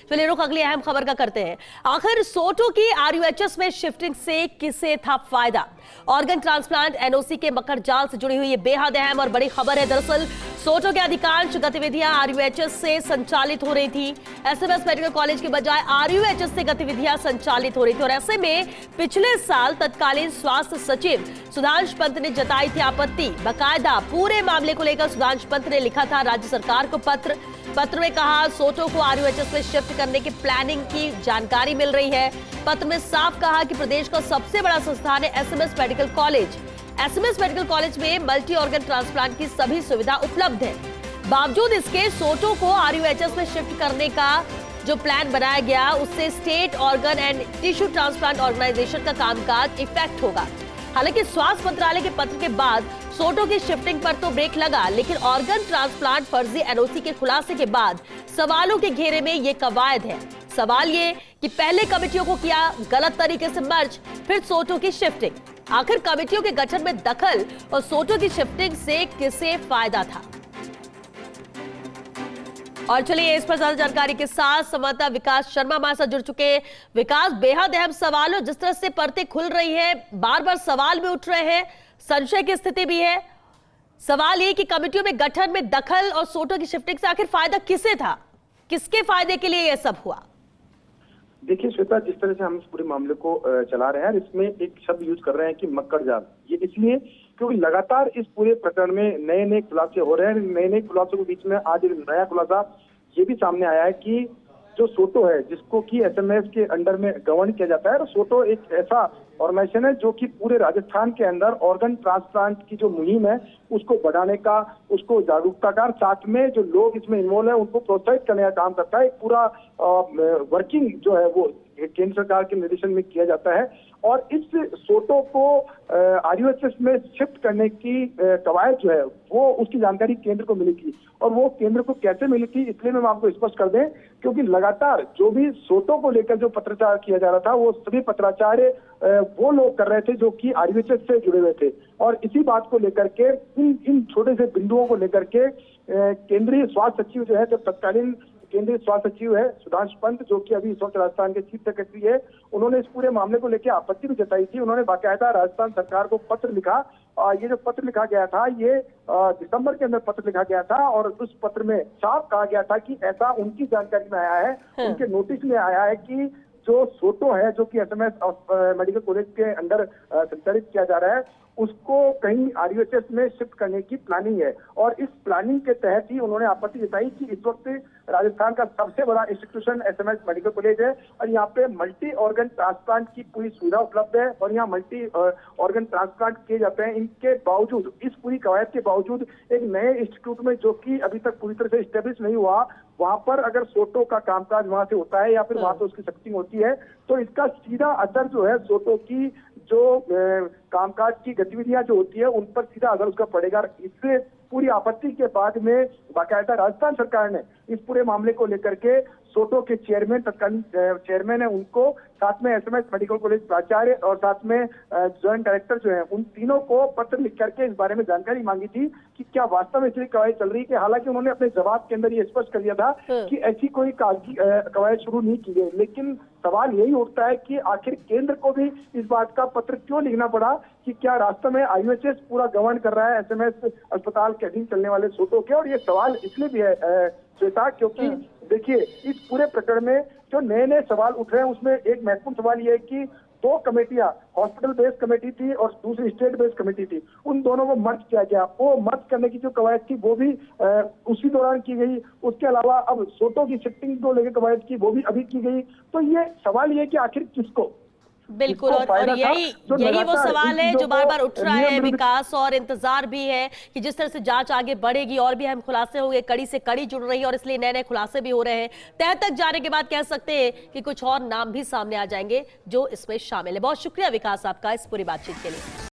चलिए रुख अगली अहम खबर का करते हैं। आखिर सोटो की आरयूएचएस में शिफ्टिंग से किसे था फायदा? ऑर्गन ट्रांसप्लांट एनओसी के मकर जाल से जुड़ी हुई ये बेहद अहम और बड़ी खबर है। दरअसल सोटो के अधिकांश गतिविधियां आरयूएचएस से संचालित हो रही थी। एसएमएस मेडिकल कॉलेज के बजाय आरयूएचएस से गतिविधियां संचालित हो रही थी और ऐसे में पिछले साल तत्कालीन स्वास्थ्य सचिव सुधांशु पंत ने जताई थी आपत्ति। बाकायदा पूरे मामले को लेकर सुधांशु पंत ने लिखा था राज्य सरकार को पत्र में कहा सोटो को आरयूएचएस में शिफ्ट करने की प्लानिंग की जानकारी मिल रही है। पत्र में साफ कहा कि प्रदेश का सबसे बड़ा संस्थान है SMS medical college. SMS medical college में मल्टी ऑर्गन ट्रांसप्लांट की सभी सुविधा उपलब्ध है। बावजूद इसके सोटो को आरयूएचएस में शिफ्ट करने का जो प्लान बनाया गया उससे state organ and tissue transplant organisation का कामकाज इफेक्ट होगा। हालांकि स्वास्थ्य मंत्रालय के पत्र के बाद सोटो की शिफ्टिंग पर तो ब्रेक लगा, लेकिन ऑर्गन ट्रांसप्लांट फर्जी एनओसी के खुलासे के बाद सवालों के घेरे में ये कवायद है। सवाल ये कि पहले कमेटियों को किया गलत तरीके से मर्ज, फिर सोटो की शिफ्टिंग। आखिर कमेटियों के गठन में दखल और सोटो की शिफ्टिंग से किसे फायदा था? और चलिए इस पर ज्यादा जानकारी के साथ संवाददाता विकास शर्मा हमारे साथ जुड़ चुके हैं। विकास, बेहद अहम सवाल है, जिस तरह से परतें खुल रही है, बार बार सवाल भी उठ रहे हैं, संशय की स्थिति भी है। सवाल ये कि कमेटियों में गठन में दखल और सोटो की शिफ्टिंग से आखिर फायदा किसे था, किसके फायदे के लिए यह सब हुआ? देखिए श्वेता, जिस तरह से हम इस पूरे मामले को चला रहे हैं, इसमें एक शब्द यूज कर रहे हैं कि मक्कड़ जाल। ये इसलिए क्योंकि लगातार इस पूरे प्रकरण में नए नए खुलासे हो रहे हैं। नए नए खुलासों के बीच में आज एक नया खुलासा ये भी सामने आया है कि जो सोटो है, जिसको कि एसएमएस के अंडर में गवर्न किया जाता है, तो सोटो एक ऐसा ऑर्गेनाइजेशन है जो कि पूरे राजस्थान के अंदर ऑर्गन ट्रांसप्लांट की जो मुहिम है उसको बढ़ाने का, उसको जागरूकता का, साथ में जो लोग इसमें इन्वॉल्व है उनको प्रोत्साहित करने का काम करता है। एक पूरा वर्किंग जो है वो केंद्र सरकार के निर्देशन में किया जाता है। और इस सोटो को आरयूएचएस में शिफ्ट करने की कवायद जो है वो उसकी जानकारी केंद्र को मिली थी। और वो केंद्र को कैसे मिली थी, इसलिए मैं आपको स्पष्ट कर दें, क्योंकि लगातार जो भी सोटो को लेकर जो पत्राचार किया जा रहा था वो सभी पत्राचार वो लोग कर रहे थे जो कि आरयूएचएस से जुड़े हुए थे। और इसी बात को लेकर के इन छोटे से बिंदुओं को लेकर के केंद्रीय स्वास्थ्य सचिव जो है, जो तत्कालीन केंद्रीय स्वास्थ्य सचिव है सुधांशु पंत, जो कि अभी इस वक्त राजस्थान के चीफ सेक्रेटरी है, उन्होंने इस पूरे मामले को लेकर आपत्ति भी जताई थी। उन्होंने बाकायदा राजस्थान सरकार को पत्र लिखा। ये जो पत्र लिखा गया था ये दिसंबर के अंदर पत्र लिखा गया था और उस पत्र में साफ कहा गया था कि ऐसा उनकी जानकारी में आया है, उनके नोटिस में आया है कि जो सोटो है, जो कि एसएमएस मेडिकल कॉलेज के अंदर संचालित किया जा रहा है, उसको कहीं आरयूएचएस में शिफ्ट करने की प्लानिंग है। और इस प्लानिंग के तहत ही उन्होंने आपत्ति जताई कि इस वक्त राजस्थान का सबसे बड़ा इंस्टीट्यूशन एसएमएस मेडिकल कॉलेज है और यहाँ पे मल्टी ऑर्गन ट्रांसप्लांट की पूरी सुविधा उपलब्ध है और यहाँ मल्टी ऑर्गन ट्रांसप्लांट किए जाते हैं। इनके बावजूद, इस पूरी कवायद के बावजूद, एक नए इंस्टीट्यूट में जो कि अभी तक पूरी तरह से स्टेब्लिश नहीं हुआ, वहां पर अगर सोटो का कामकाज वहां से होता है या फिर वहां से उसकी शिफ्टिंग होती है, तो इसका सीधा असर जो है सोटो की जो कामकाज की गतिविधियां जो होती है उन पर सीधा असर उसका पड़ेगा। इससे पूरी आपत्ति के बाद में बाकायदा राजस्थान सरकार ने इस पूरे मामले को लेकर के सोटो के चेयरमैन, तत्कालीन चेयरमैन है उनको, साथ में एसएमएस मेडिकल कॉलेज प्राचार्य और साथ में ज्वाइंट डायरेक्टर जो है, उन तीनों को पत्र लिख करके इस बारे में जानकारी मांगी थी कि क्या वास्तव में इसलिए कवायद चल रही है। कि हालांकि उन्होंने अपने जवाब के अंदर ये स्पष्ट कर दिया था कि ऐसी कोई कवायद शुरू नहीं की गई, लेकिन सवाल यही उठता है कि आखिर केंद्र को भी इस बात का पत्र क्यों लिखना पड़ा कि क्या रास्ते में आरयूएचएस पूरा गवर्न कर रहा है एसएमएस अस्पताल के अधीन चलने वाले सोटो के। और ये सवाल इसलिए भी है श्वेता, क्योंकि देखिए इस पूरे प्रकरण में जो नए नए सवाल उठ रहे हैं उसमें एक महत्वपूर्ण सवाल ये है कि दो कमेटियां, हॉस्पिटल बेस्ड कमेटी थी और दूसरी स्टेट बेस्ड कमेटी थी, उन दोनों को मर्ज किया गया। वो मर्ज करने की जो कवायद थी वो भी उसी दौरान की गई। उसके अलावा अब सोटो की शिफ्टिंग को लेकर कवायद की वो भी अभी की गई। तो ये सवाल ये कि आखिर किसको, बिल्कुल, और यही वो सवाल है जो बार बार उठ रहा है विकास, और इंतजार भी है कि जिस तरह से जांच आगे बढ़ेगी और भी अहम खुलासे होंगे, कड़ी से कड़ी जुड़ रही है और इसलिए नए नए खुलासे भी हो रहे हैं। तह तक जाने के बाद कह सकते हैं कि कुछ और नाम भी सामने आ जाएंगे जो इसमें शामिल है। बहुत शुक्रिया विकास आपका इस पूरी बातचीत के लिए।